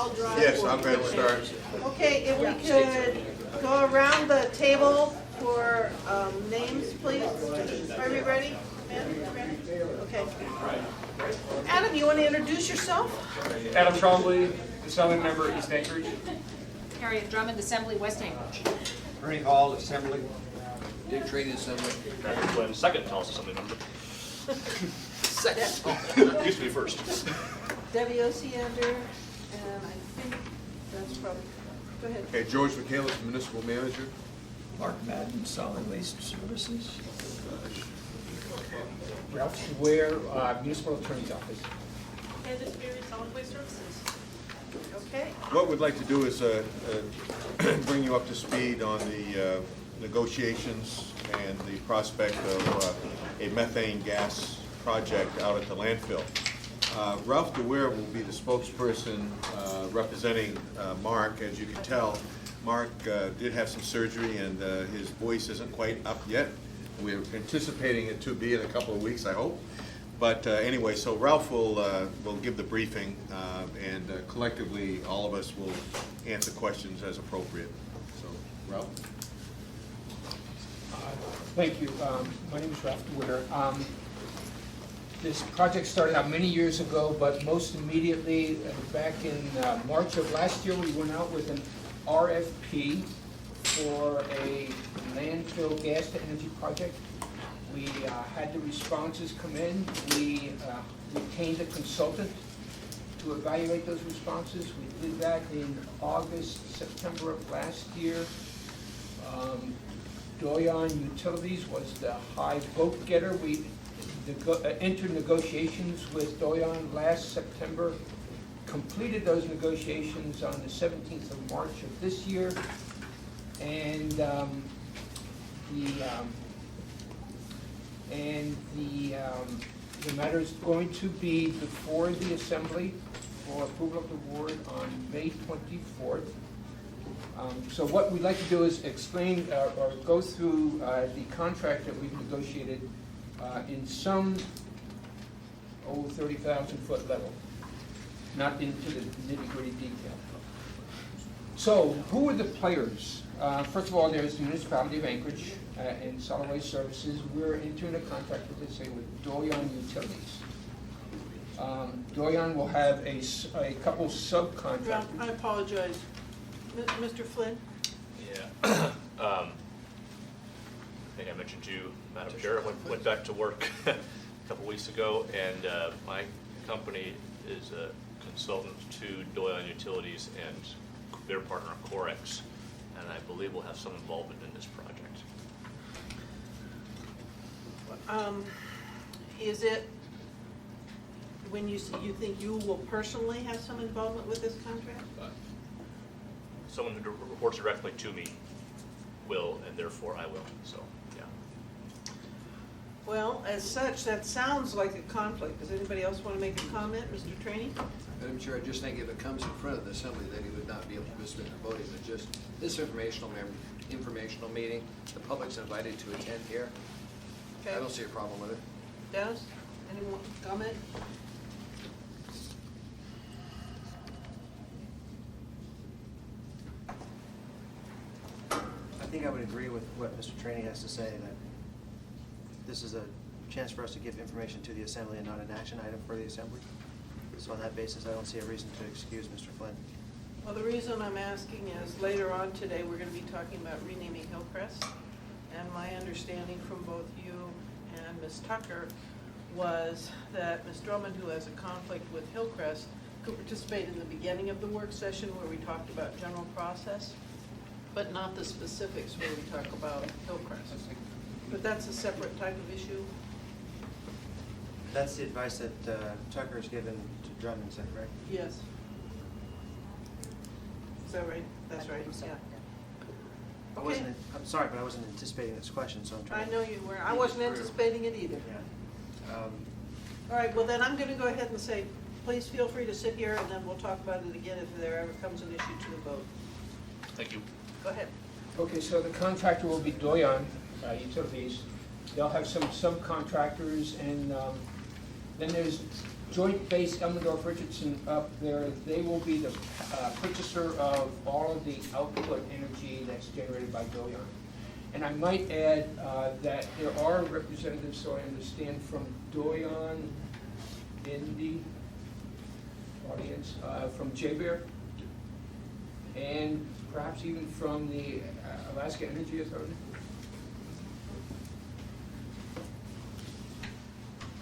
I'll drive. Yes, I'm going to start. Okay, if we could go around the table for names, please. Are we ready? Ma'am, ready? Okay. Adam, you want to introduce yourself? Adam Trombley, Assembly Member, East Anchorage. Harriet Drummond, Assembly, West Anchorage. Ernie Hall, Assembly. Dick Training Assembly. Patrick Flynn, second tallest assembly member. Used to be first. Debbie Osiander, and I think that's probably, go ahead. Okay, George Michaelis, Municipal Manager. Mark Madden, Solid Waste Services. Ralph Ware, Municipal Attorney's Office. Candace Berry, Solid Waste Services. Okay. What we'd like to do is bring you up to speed on the negotiations and the prospect of a methane gas project out at the landfill. Ralph DeWare will be the spokesperson representing Mark. As you can tell, Mark did have some surgery and his voice isn't quite up yet. We're anticipating it to be in a couple of weeks, I hope. But anyway, so Ralph will give the briefing, and collectively, all of us will answer questions as appropriate. So, Ralph? Thank you. My name is Ralph DeWitter. This project started out many years ago, but most immediately, back in March of last year, we went out with an RFP for a landfill gas to energy project. We had the responses come in. We retained a consultant to evaluate those responses. We did that in August, September of last year. Doyon Utilities was the high vote getter. We entered negotiations with Doyon last September, completed those negotiations on the 17th of March of this year, and the matter is going to be before the Assembly for approval of the award on May 24th. So what we'd like to do is explain or go through the contract that we've negotiated in some 30,000 foot level, not into the nitty-gritty detail. So who are the players? First of all, there's the municipality of Anchorage and Solid Waste Services. We're entering a contract with, let's say, with Doyon Utilities. Doyon will have a couple subcontractors. Ralph, I apologize. Mr. Flynn? Yeah. I think I mentioned you, Madam Chair, went back to work a couple weeks ago, and my company is a consultant to Doyon Utilities and their partner Corex, and I believe we'll have some involvement in this project. Is it, when you think you will personally have some involvement with this contract? Someone who reports directly to me will, and therefore I will, so, yeah. Well, as such, that sounds like a conflict. Does anybody else want to make a comment? Mr. Trainee? Madam Chair, I just think if it comes in front of the Assembly that he would not be able to participate in voting, but just this informational meeting, the public's invited to attend here. Okay. I don't see a problem with it. Dennis? Anyone comment? I think I would agree with what Mr. Trainee has to say, that this is a chance for us to give information to the Assembly and not an action item for the Assembly. So on that basis, I don't see a reason to excuse Mr. Flynn. Well, the reason I'm asking is later on today, we're going to be talking about renaming Hillcrest. And my understanding from both you and Ms. Tucker was that Ms. Drummond, who has a conflict with Hillcrest, could participate in the beginning of the work session where we talked about general process, but not the specifics where we talk about Hillcrest. But that's a separate type of issue. That's the advice that Tucker has given to Drummond, is that correct? Yes. Is that right? That's right, yeah. Okay. I'm sorry, but I wasn't anticipating this question, so I'm trying I know you were. I wasn't anticipating it either. Yeah. All right, well then I'm going to go ahead and say, please feel free to sit here and then we'll talk about it again if there ever comes an issue to the vote. Thank you. Go ahead. Okay, so the contractor will be Doyon Utilities. They'll have some subcontractors, and then there's Joint Base Elmendorf Richardson up there, they will be the purchaser of all of the output energy that's generated by Doyon. And I might add that there are representatives, so I understand, from Doyon in the audience, from JBER, and perhaps even from the Alaska Energy Authority.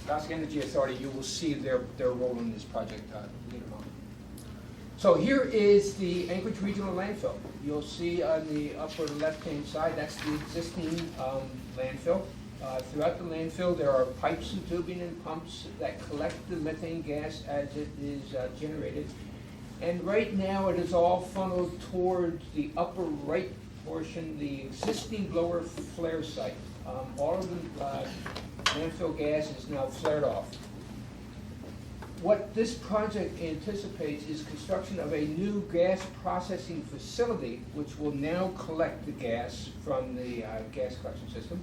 Alaska Energy Authority, you will see their role in this project later on. So here is the Anchorage Regional Landfill. You'll see on the upper left-hand side, that's the existing landfill. Throughout the landfill, there are pipes and tubing and pumps that collect the methane gas as it is generated. And right now, it is all funneled towards the upper right portion, the existing blower flare site. All of the landfill gas is now flared off. What this project anticipates is construction of a new gas processing facility, which will now collect the gas from the gas collection system,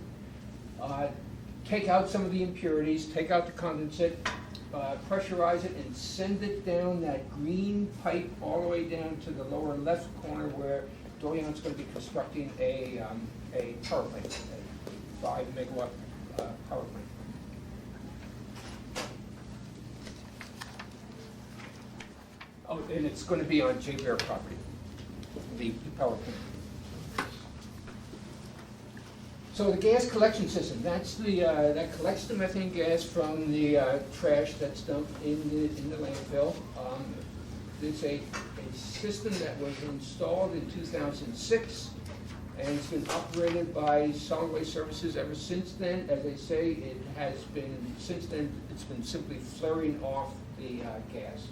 take out some of the impurities, take out the condensate, pressurize it, and send it down that green pipe all the way down to the lower left corner where Doyon's going to be constructing a power plant, a 5 megawatt power plant. Oh, and it's going to be on JBER property, the power plant. So the gas collection system, that's the, that collects the methane gas from the trash that's dumped in the landfill. It's a system that was installed in 2006, and it's been operated by Solid Waste Services ever since then. As I say, it has been, since then, it's been simply flaring off the gas.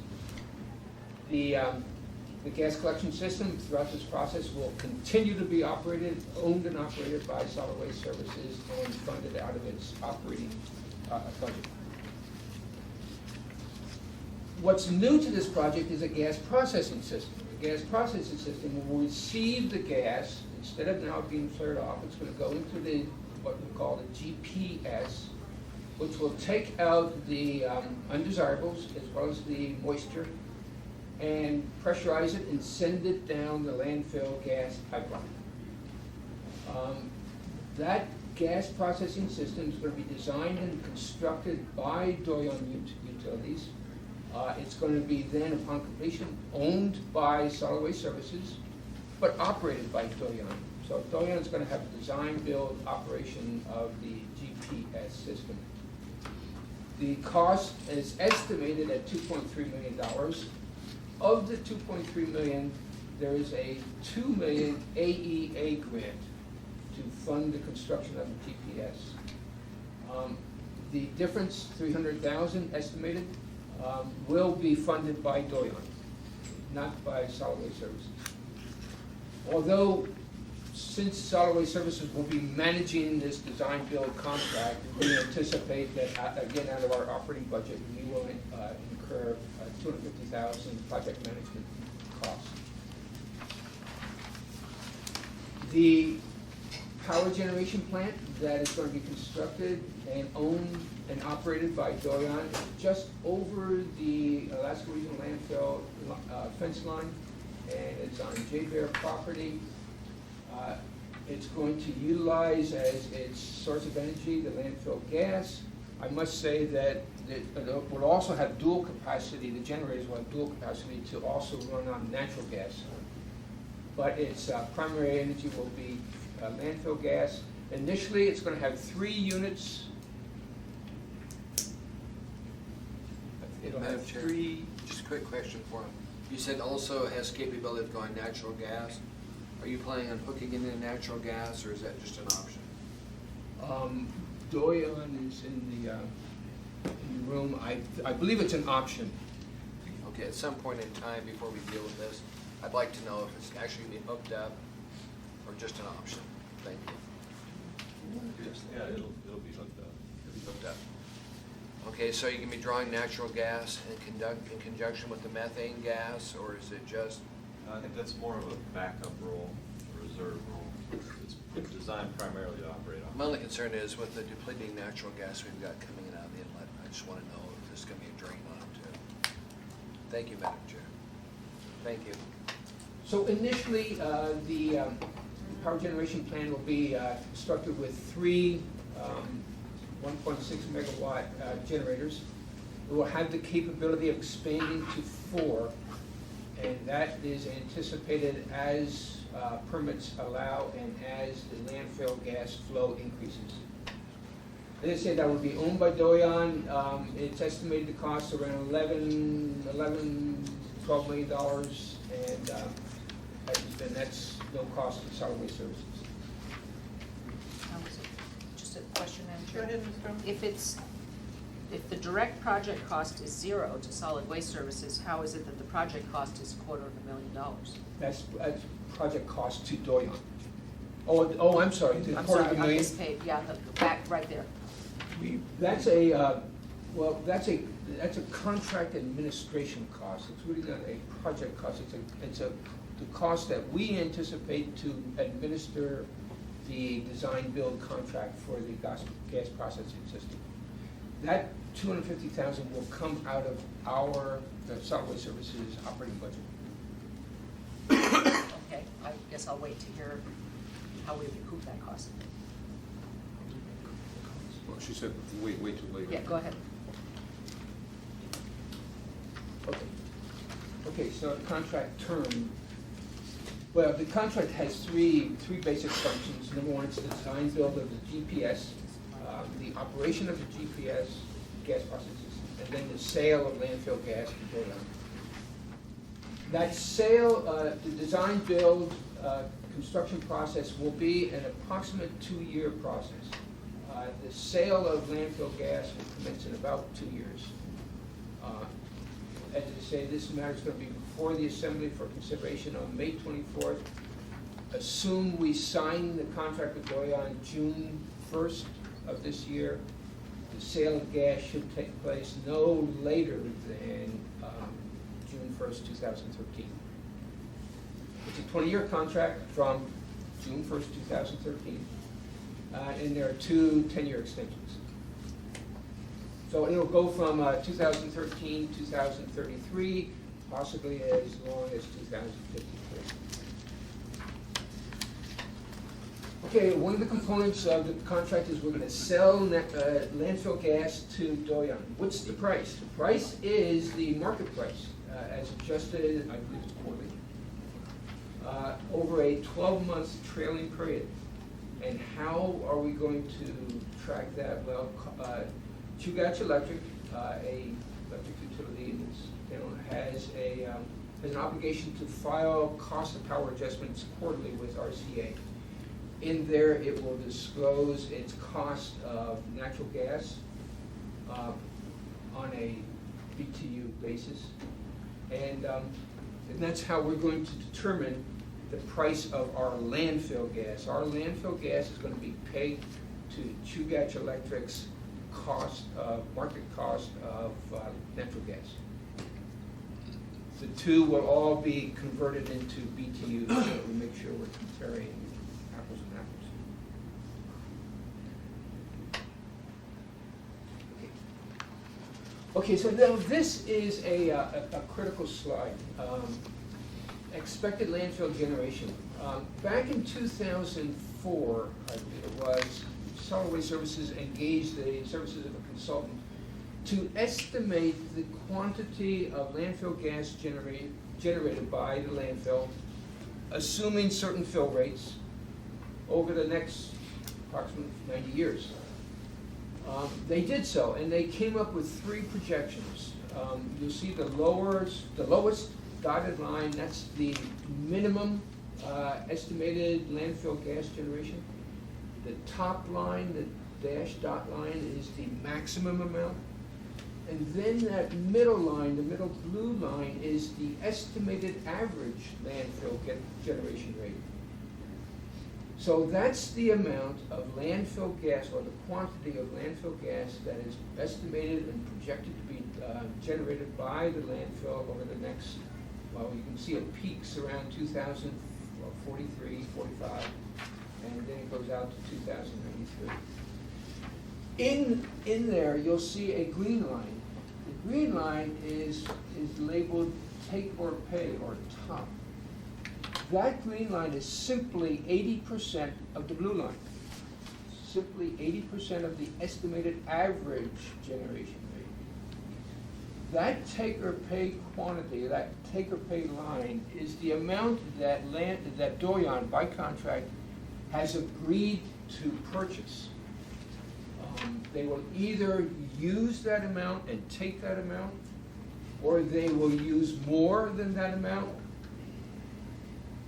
The gas collection system throughout this process will continue to be operated, owned and operated by Solid Waste Services and funded out of its operating budget. What's new to this project is a gas processing system. The gas processing system will receive the gas, instead of now being flared off, it's going to go into the what we call the GPS, which will take out the undesirables as well as the moisture, and pressurize it and send it down the landfill gas pipeline. That gas processing system is going to be designed and constructed by Doyon Utilities. It's going to be then, upon completion, owned by Solid Waste Services, but operated by Doyon. So Doyon is going to have the design, build, operation of the GPS system. The cost is estimated at $2.3 million. Of the $2.3 million, there is a $2 million AEA grant to fund the construction of the GPS. The difference, $300,000 estimated, will be funded by Doyon, not by Solid Waste Services. Although, since Solid Waste Services will be managing this design-build contract, we anticipate that, again, out of our operating budget, we will incur $250,000 project management costs. The power generation plant that is going to be constructed and owned and operated by Doyon is just over the Alaska Regional Landfill fence line, and it's on JBER property. It's going to utilize as its source of energy the landfill gas. I must say that it will also have dual capacity, the generators will have dual capacity to also run on natural gas. But its primary energy will be landfill gas. Initially, it's going to have 3 units. It'll Madam have Chair, 3. just a quick question for him. You said also it has capability of going natural gas. Are you planning on hooking it into natural gas, or is that just an option? Doyon is in the room. I believe it's an option. Okay, at some point in time before we deal with this, I'd like to know if it's actually going to be hooked up or just an option. Thank you. Yeah, it'll be hooked up. It'll be hooked up. Okay, so you can be drawing natural gas in conjunction with the methane gas, or is it just? I think that's more of a backup role, a reserve role. It's designed primarily to operate on. My only concern is with the depleting natural gas we've got coming out of the inlet, I just want to know if there's going to be a drain on it Thank you, Madam Chair. Thank you. So initially, the power generation plant will be constructed with three 1.6 megawatt generators. It will have the capability of expanding to 4, and that is anticipated as permits allow and as the landfill gas flow increases. As I said, that will be owned by Doyon. It's estimated to cost around $12 million, and that's no cost to solid waste services. Just a question, Madam Go Chair. ahead, Ms. Drummond. If the direct project cost is 0 to solid waste services, how is it that the project cost is $250,000? That's project cost to Doyon. Oh, I'm sorry, the I'm quarter of sorry, a on million. this page, yeah, the back, right there. That's a, that's a contract administration cost. It's really not a project cost. It's the cost that we anticipate to administer the design-build contract for the gas processing system. That $250,000 will come out of our solid waste services operating budget. Okay, I guess I'll wait to hear how we recoup that cost. Well, she said, wait till later. Yeah, go ahead. Okay, so the contract term, well, the contract has three basic functions. Number one, it's the design build of the GPS, the operation of the GPS, gas processing system, and then the sale of landfill gas to Doyon. That sale, the design build, construction process will be an approximate 2-year process. The sale of landfill gas will commence in about 2 years. As I say, this matter is going to be before the Assembly for consideration on May 24th. Assume we sign the contract with Doyon June 1st of this year. The sale of gas should take place no later than June 1st, 2013. It's a 20-year contract from June 1st, 2013, and there are 2 10-year extensions. So it'll go from 2013, 2033, possibly as long as 2053. Okay, one of the components of the contract is we're going to sell landfill gas to Doyon. What's the price? The price is the market price, as adjusted, I believe it's quarterly, over a 12-month trailing period. And how are we going to track that? Well, Chugach Electric, a electric utility in this town, has an obligation to file cost of power adjustments quarterly with RCA. In there, it will disclose its cost of natural gas on a BTU basis, and that's how we're going to determine the price of our landfill gas. Our landfill gas is going to be paid to Chugach Electric's market cost of natural gas. The two will all be converted into BTUs, so we make sure we're comparing apples and apples. Okay, so now this is a critical slide. Expected landfill generation. Back in 2004, I believe it was, Solid Waste Services engaged the services of a consultant to estimate the quantity of landfill gas generated by the landfill, assuming certain fill rates, over the next approximately 90 years. They did so, and they came up with 3 projections. You'll see the lowest dotted line, that's the minimum estimated landfill gas generation. The top line, the dashed dot line, is the maximum amount. And then that middle line, the middle blue line, is the estimated average landfill generation rate. So that's the amount of landfill gas, or the quantity of landfill gas that is estimated and projected to be generated by the landfill over the next, well, you can see it peaks around 2043, 45, and then it goes out to 2093. In there, you'll see a green line. The green line is labeled take or pay, or top. That green line is simply 80% of the blue line. Simply 80% of the estimated average generation rate. That take or pay quantity, that take or pay line, is the amount that Doyon, by contract, has agreed to purchase. They will either use that amount and take that amount, or they will use more than that amount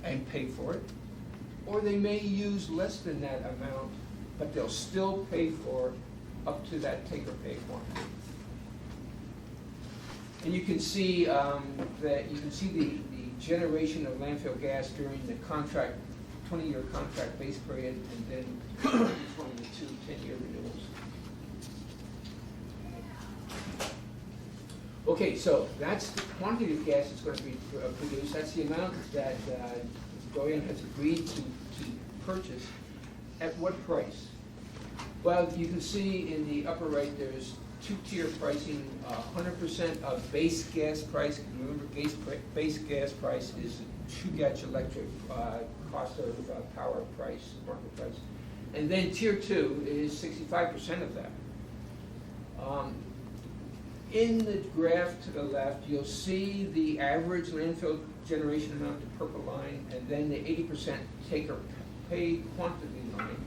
and pay for it, or they may use less than that amount, but they'll still pay for up to that take or pay quantity. And you can see the generation of landfill gas during the contract, 20-year contract base period, and then between the two 10-year renewals. Okay, so that's the quantity of gas that's going to be produced. That's the amount that Doyon has agreed to purchase. At what price? Well, you can see in the upper right there's two-tier pricing, 100% of base gas price. Remember, base gas price is Shugatch Electric cost of power price, market price. And then tier 2 is 65% of that. In the graph to the left, you'll see the average landfill generation amount, the purple line, and then the 80% take or pay quantity line.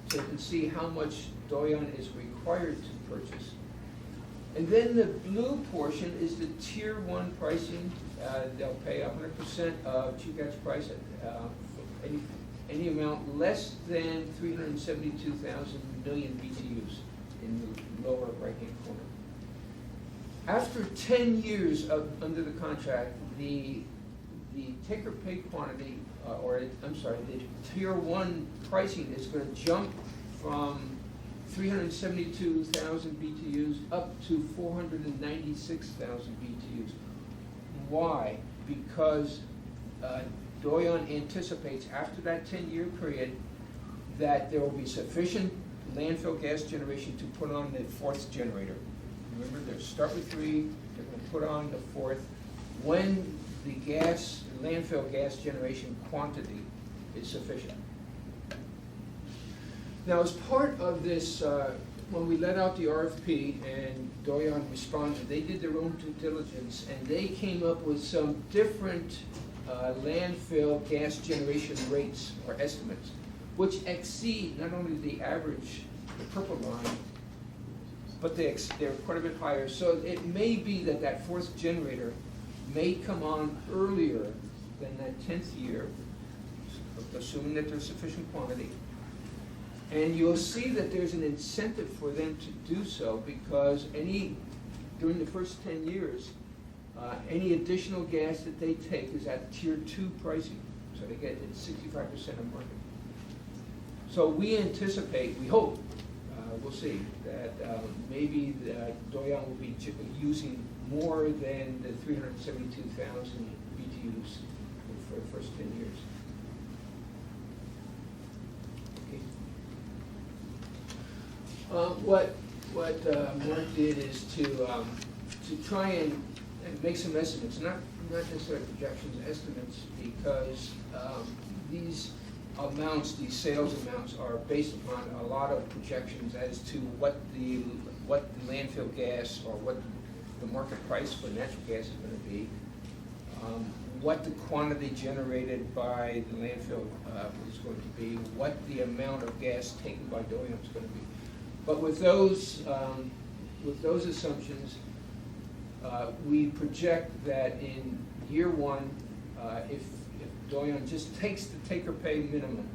So you can see how much Doyon is required to purchase. And then the blue portion is the tier 1 pricing. They'll pay 100% of Shugatch price at any amount less than 372,000 million BTUs in the lower right-hand corner. After 10 years under the contract, the take or pay quantity, the tier 1 pricing is going to jump from 372,000 BTUs up to 496,000 BTUs. Why? Because Doyon anticipates after that 10-year period that there will be sufficient landfill gas generation to put on the 4th generator. Remember, they'll start with 3, they're going to put on the 4th when the landfill gas generation quantity is sufficient. Now, as part of this, when we let out the RFP and Doyon responded, they did their own due diligence and they came up with some different landfill gas generation rates or estimates, which exceed not only the average, the purple line, but they're quite a bit higher. So it may be that that 4th generator may come on earlier than that 10th year, assuming that there's sufficient quantity. And you'll see that there's an incentive for them to do so because during the first 10 years, any additional gas that they take is at tier 2 pricing. So they get 65% of market. So we anticipate, we hope, we'll see, that maybe Doyon will be using more than the 372,000 BTUs for the first 10 years. What Mark did is to try and make some estimates, not necessarily projections, estimates, because these amounts, these sales amounts, are based upon a lot of projections as to what the landfill gas or what the market price for natural gas is going to be, what the quantity generated by the landfill is going to be, what the amount of gas taken by Doyon is going to be. But with those assumptions, we project that in year 1, if Doyon just takes the take-or-pay minimum,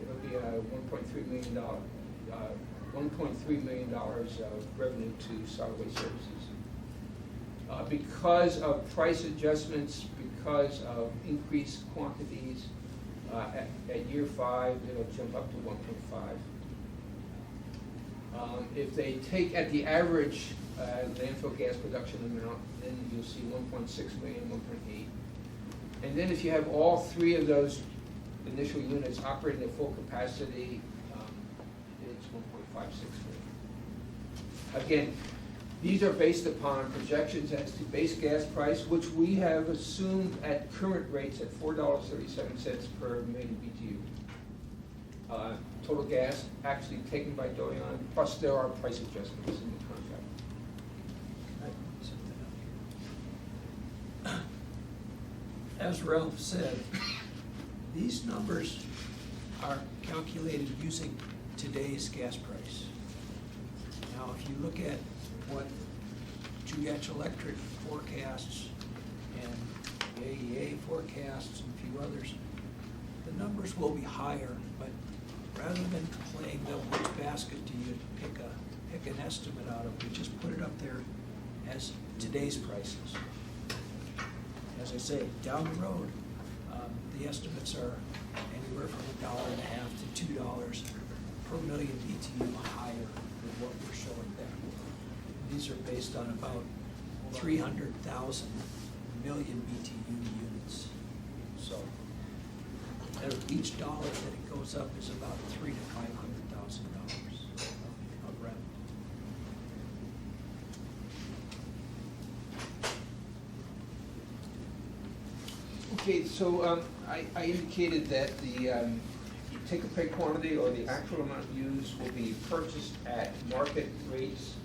it'll be $1.3 million of revenue to solid waste services. Because of price adjustments, because of increased quantities, at year 5, it'll jump up to 1.5. If they take at the average landfill gas production amount, then you'll see 1.6 million, 1.8. And then if you have all 3 of those initial units operating at full capacity, it's 1.56 million. Again, These are based upon projections as to base gas price, which we have assumed at current rates at $4.37 per million BTU. Total gas actually taken by Doyon, plus there are price adjustments in the contract. As Ralph said, these numbers are calculated using today's gas price. Now, if you look at what Chugach Electric forecasts and the AEA forecasts and a few others, the numbers will be higher, but rather than playing the which basket do you pick an estimate out of, we just put it up there as today's prices. As I say, down the road, the estimates are anywhere from $1.50 to $2 per million BTU higher than what we're showing there. These are based on about 300,000 million BTU units. So each dollar that it goes up is about $300,000 to $500,000 of revenue. Okay, so I indicated that the take-or-pay quantity or the actual amount used will be purchased at market rates.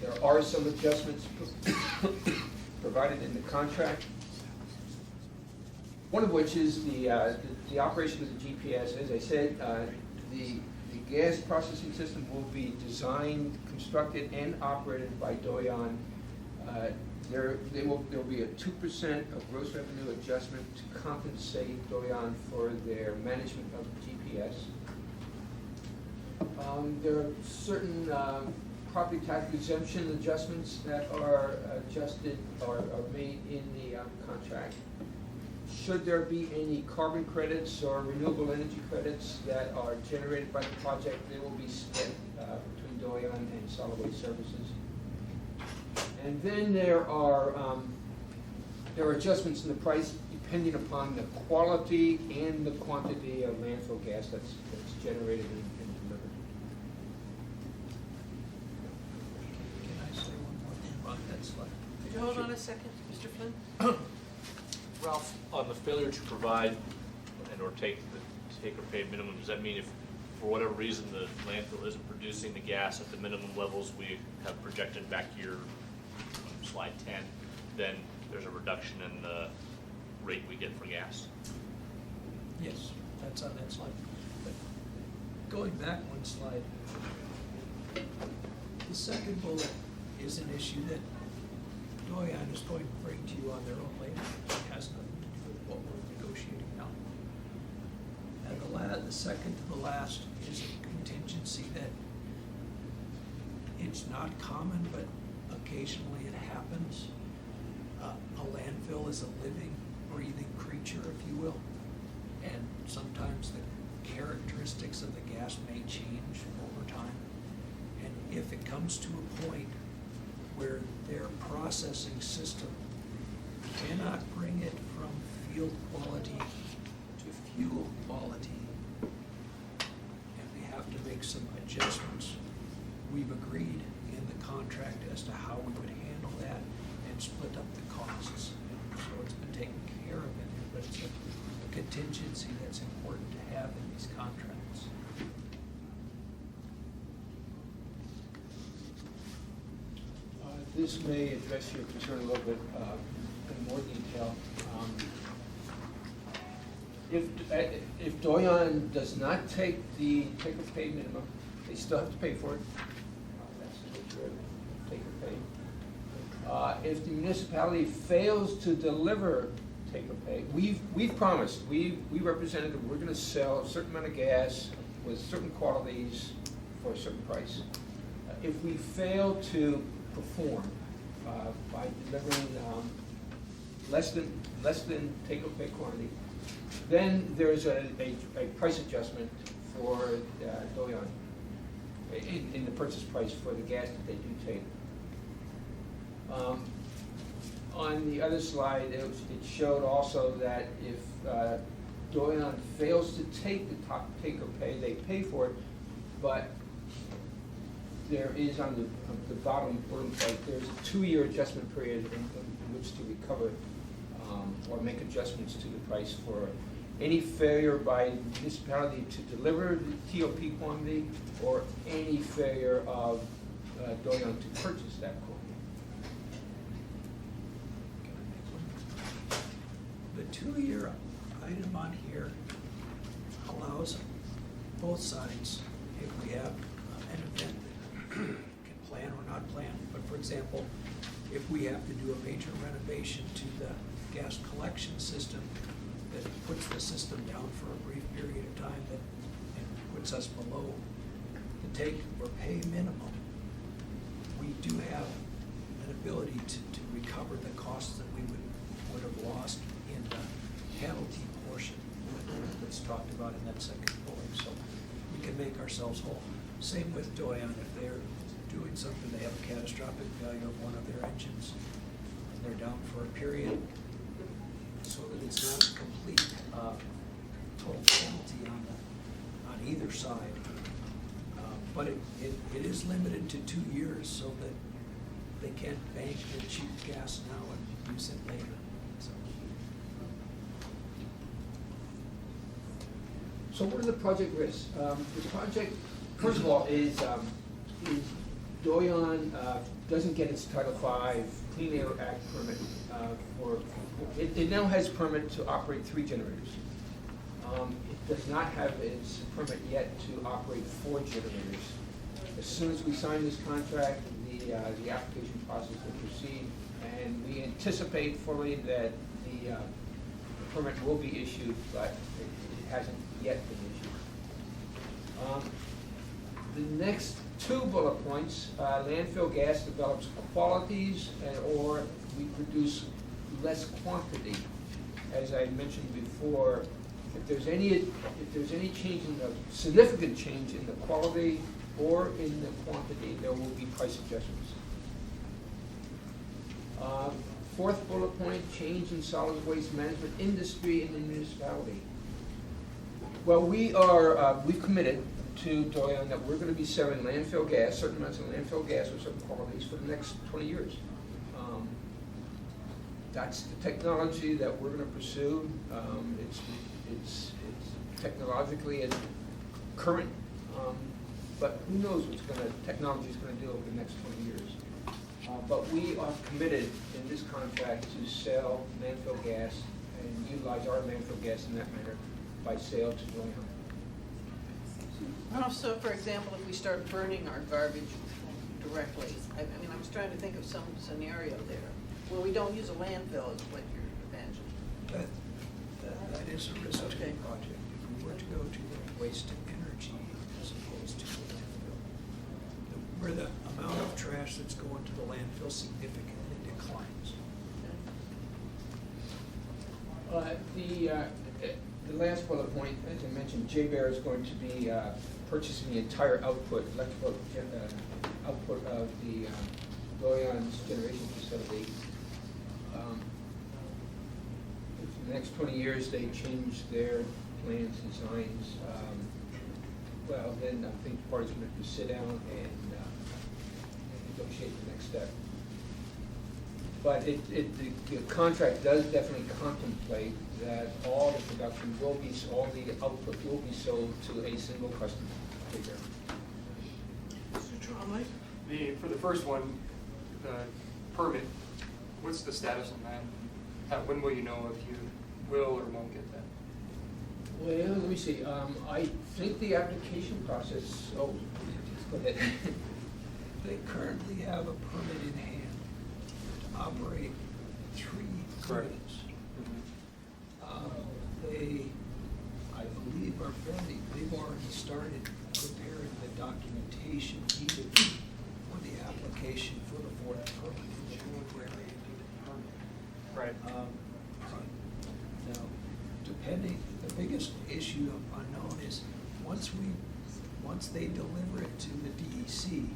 There are some adjustments provided in the contract, one of which is the operation of the GPS. As I said, the gas processing system will be designed, constructed, and operated by Doyon. There will be a 2% of gross revenue adjustment to compensate Doyon for their management of GPS. There are certain property tax exemption adjustments that are adjusted or are made in the contract. Should there be any carbon credits or renewable energy credits that are generated by the project, they will be split between Doyon and Solid Waste Services. And then there are adjustments in the price depending upon the quality and the quantity of landfill gas that's generated and delivered. Can I say one more thing about that slide? Could you hold on a second, Mr. Flynn? Ralph, on the failure to provide and or take or pay minimum, does that mean if for whatever reason the landfill isn't producing the gas at the minimum levels we have projected back here, slide 10, then there's a reduction in the rate we get for gas? Yes, that's on that slide. But going back one slide, the second bullet is an issue that Doyon is going to bring to you on their own later. It has nothing to do with what we're negotiating now. And the second to the last is a contingency that it's not common, but occasionally it happens. A landfill is a living, breathing creature, if you will, and sometimes the characteristics of the gas may change over time. And if it comes to a point where their processing system cannot bring it from field quality to fuel quality, and we have to make some adjustments, we've agreed in the contract as to how we would handle that and split up the costs. So it's been taken care of in here, but it's a contingency that's important to have in these contracts. This may address your concern a little bit in more detail. If Doyon does not take the take-or-pay minimum, they still have to pay for it. That's the nature of take-or-pay. If the municipality fails to deliver take-or-pay, we've promised, we represented that we're going to sell a certain amount of gas with certain qualities for a certain price. If we fail to perform by delivering less than take-or-pay quantity, then there's a price adjustment for Doyon in the purchase price for the gas that they do take. On the other slide, it showed also that if Doyon fails to take the take-or-pay, they pay for it, but there is on the bottom, there's a 2-year adjustment period in which to recover or make adjustments to the price for any failure by municipality to deliver the TOP quantity or any failure of Doyon to purchase that quantity. The 2-year item on here allows both sides, if we have an event that can plan or not plan, but for example, if we have to do a major renovation to the gas collection system that puts the system down for a brief period of time that and puts us below the take or pay minimum, we do have an ability to recover the costs that we would have lost in the penalty portion that's talked about in that second bullet. So we can make ourselves whole. Same with Doyon, if they're doing something, they have a catastrophic failure of one of their engines, and they're down for a period, so that it's not a complete total penalty on either side. But it is limited to 2 years so that they can't bank their cheap gas now and use it later. So what are the project risks? The project, first of all, is Doyon doesn't get its Title V Clean Air Act permit it now has permit to operate 3 generators. It does not have its permit yet to operate 4 generators. As soon as we sign this contract, the application process will proceed, and we anticipate fully that the permit will be issued, but it hasn't yet been issued. The next 2 bullet points, landfill gas develops qualities or we produce less quantity. As I mentioned before, if there's any change in the significant change in the quality or in the quantity, there will be price adjustments. 4th bullet point, change in solid waste management industry in the municipality. Well, we've committed to Doyon that we're going to be selling landfill gas, certain amounts of landfill gas with certain qualities for the next 20 years. That's the technology that we're going to pursue. It's technologically and current, but who knows what technology is going to do over the next 20 years. But we are committed in this contract to sell landfill gas and utilize our landfill gas in that manner by sale to Doyon. Also, for example, if we start burning our garbage directly, I mean, I was trying to think of some scenario there where we don't use a landfill, is what you're imagining. That is a risk to the Okay. project. If we were to go to the waste to energy as opposed to the landfill, where the amount of trash that's going to the landfill significantly declines. The last bullet point, as I mentioned, JBER is going to be purchasing the entire electrical output of the Doyon's generation facility. For the next 20 years, they change their plans, designs. Well, then I think the parties are going to sit down and negotiate the next step. But the contract does definitely contemplate that all the production will be, all the output will be sold to a single customer. Mr. Tromley? For the first one, the permit, what's the status on that? When will you know if you will or won't get that? Well, let me see. I think the application process, go ahead. They currently have a permit in hand to operate 3 Correct. units. They, I believe, they've already started preparing the documentation needed for the application for the 4th permit in January. Right. Now, the biggest issue unknown is once they deliver it to the DEC,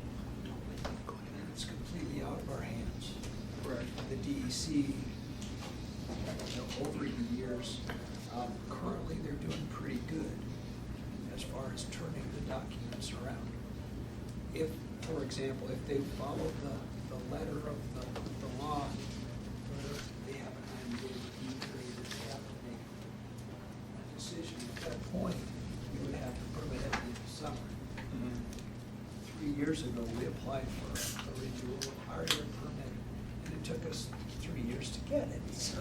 it's completely out of our hands. Right. The DEC, over the years, currently they're doing pretty good as far as turning the documents around. If for example, if they follow the letter of the law, where they have a 90-day review period, if they have to make a decision at that point, you would have to permit at the end of summer. 3 years ago, we applied for a renewal of our air permit, and it took us 3 years to get it. So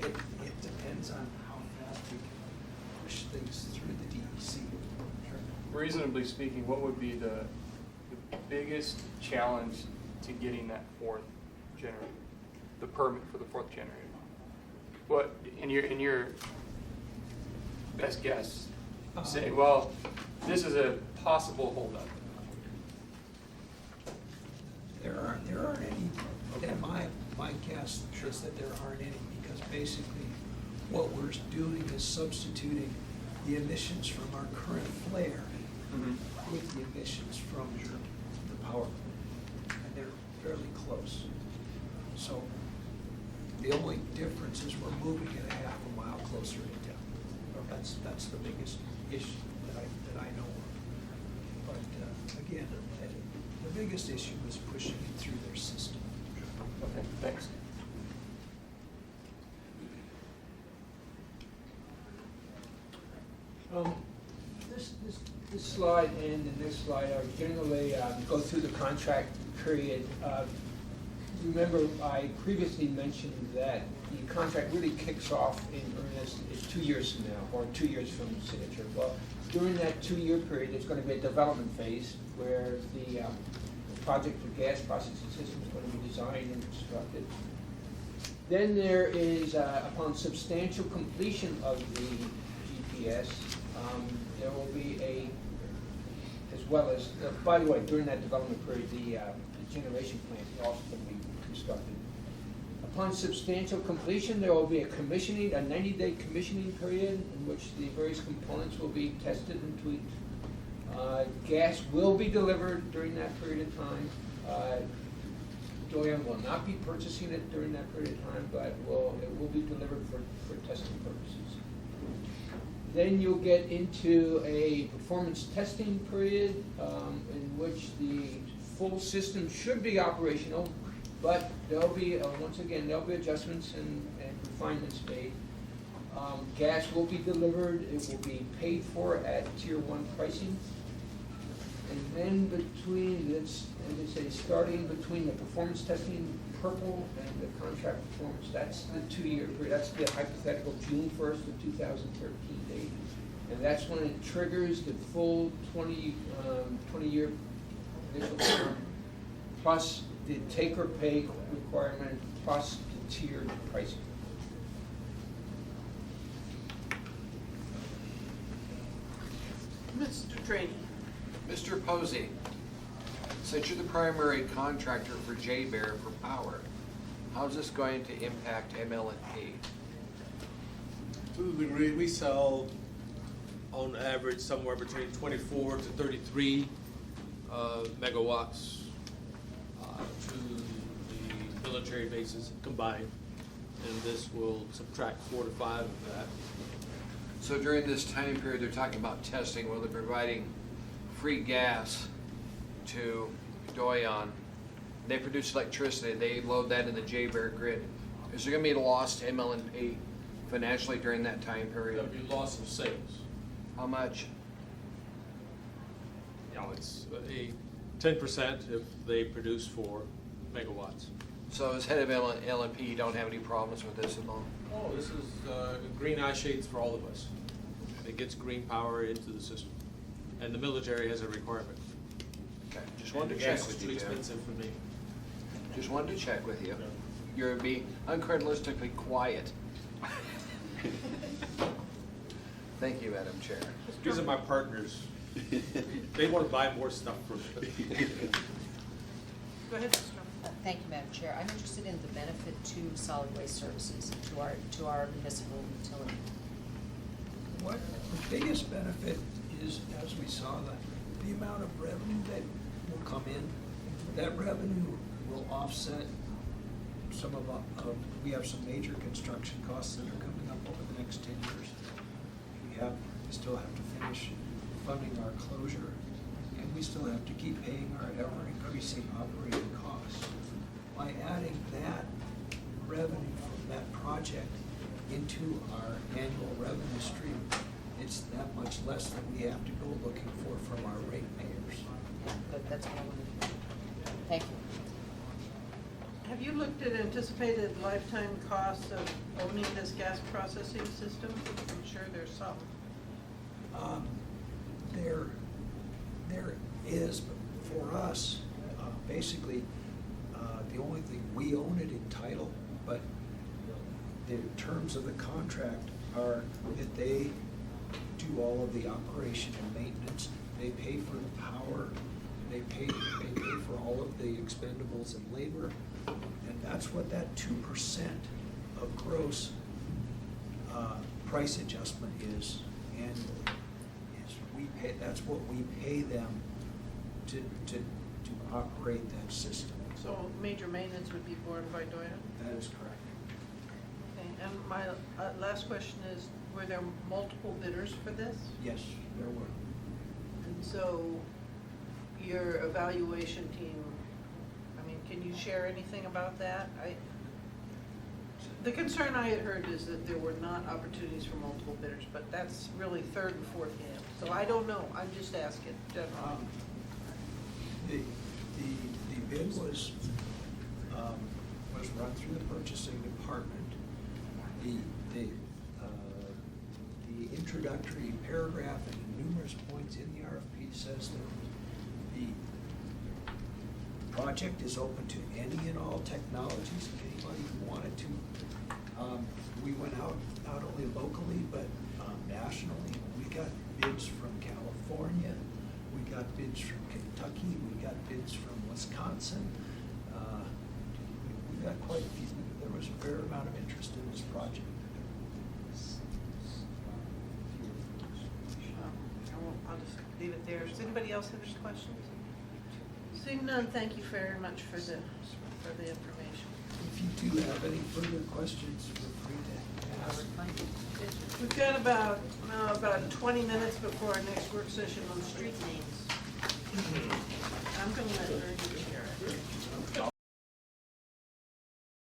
it depends on how fast we can push things through the DEC. Reasonably speaking, what would be the biggest challenge to getting that fourth generator, the permit for the fourth generator? What, in your best guess, say, well, this is a possible holdup. There aren't any, and my guess is that there aren't any, because basically what we're doing is substituting the emissions from our current flare with the emissions from the power plant, and they're fairly close. So the only difference is we're moving it a half a mile closer to town. That's the biggest issue that I know of. But again, the biggest issue is pushing it through their system. Okay, thanks. This slide and the next slide are generally go through the contract period. Remember, I previously mentioned that the contract really kicks off in earnest 2 years from now, or 2 years from signature. Well, during that 2-year period, there's going to be a development phase where the project for gas processing system is going to be designed and constructed. Then there is, upon substantial completion of the GPS, there will be as well as, by the way, during that development period, the generation plant is also going to be constructed. Upon substantial completion, there will be a 90-day commissioning period in which the various components will be tested and tweaked. Gas will be delivered during that period of time. Doyon will not be purchasing it during that period of time, but it will be delivered for testing purposes. Then you'll get into a performance testing period in which the full system should be operational, but there'll be, once again, there'll be adjustments and refinements made. Gas will be delivered, it will be paid for at Tier 1 pricing. And then starting between the performance testing purple and the contract performance, that's the 2-year period. That's the hypothetical June 1st of 2013 date. And that's when it triggers the full 20-year initial term, plus the take or pay requirement, plus the tiered pricing. Mr. Trainee. Mr. Posey, since you're the primary contractor for J-Bear for power, how's this going to impact ML&P? To the degree we sell on average somewhere between 24 to 33 megawatts to the military bases combined, and this will subtract 4 to 5 of that. So during this time period, they're talking about testing, where they're providing free gas to Doyon. They produce electricity, they load that in the J-Bear grid. Is there gonna be a loss to ML&P financially during that time period? There'll be loss of sales. How much? You know, it's a 10% if they produce 4 megawatts. So as head of L&P, you don't have any problems with this at all? Oh, this is green eye shades for all of us. It gets green power into the system. And the military has a requirement. Okay, just wanted to check with you, Gas is too Jim. expensive for me. Just wanted to check with you. You're being uncharacteristically quiet. Thank you, Madam Chair. These are my partners. They want to buy more stuff from me. Go ahead, Mr. Trump. Thank you, Madam Chair. I'm interested in the benefit to solid waste services, to our municipal utility. What the biggest benefit is, as we saw, the amount of revenue that will come in. That revenue will offset some of, we have some major construction costs that are coming up over the next 10 years. We still have to finish funding our closure, and we still have to keep paying our ever-increasing operating costs. By adding that revenue from that project into our annual revenue stream, it's that much less that we have to go looking for from our ratepayers. Yeah, good, that's what I wanted to know. Thank you. Have you looked at anticipated lifetime costs of owning this gas processing system? I'm sure there's some. There is, but for us, basically, the only thing, we own it in title, but the terms of the contract are that they do all of the operation and maintenance. They pay for the power, they pay for all of the expendables and labor, and that's what that 2% of gross price adjustment is annually. That's what we pay them to operate that system. So major maintenance would be borne by Doyle? That is correct. Okay, and my last question is, were there multiple bidders for this? Yes, there were. And so your evaluation team, I mean, can you share anything about that? The concern I had heard is that there were not opportunities for multiple bidders, but that's really third and fourth hand. So I don't know, I'm just asking generally. The bid was run through the purchasing department. The introductory paragraph and numerous points in the RFP says that the project is open to any and all technologies, anybody who wanted to. We went out not only locally, but nationally. We got bids from California, we got bids from Kentucky, we got bids from Wisconsin. We got quite a few. There was a fair amount of interest in this project. I'll just leave it there. Does anybody else have any questions? Seeing none, thank you very much for the information. If you do have any further questions, feel free to ask. We've got about 20 minutes before our next work session on street names. I'm going to let her.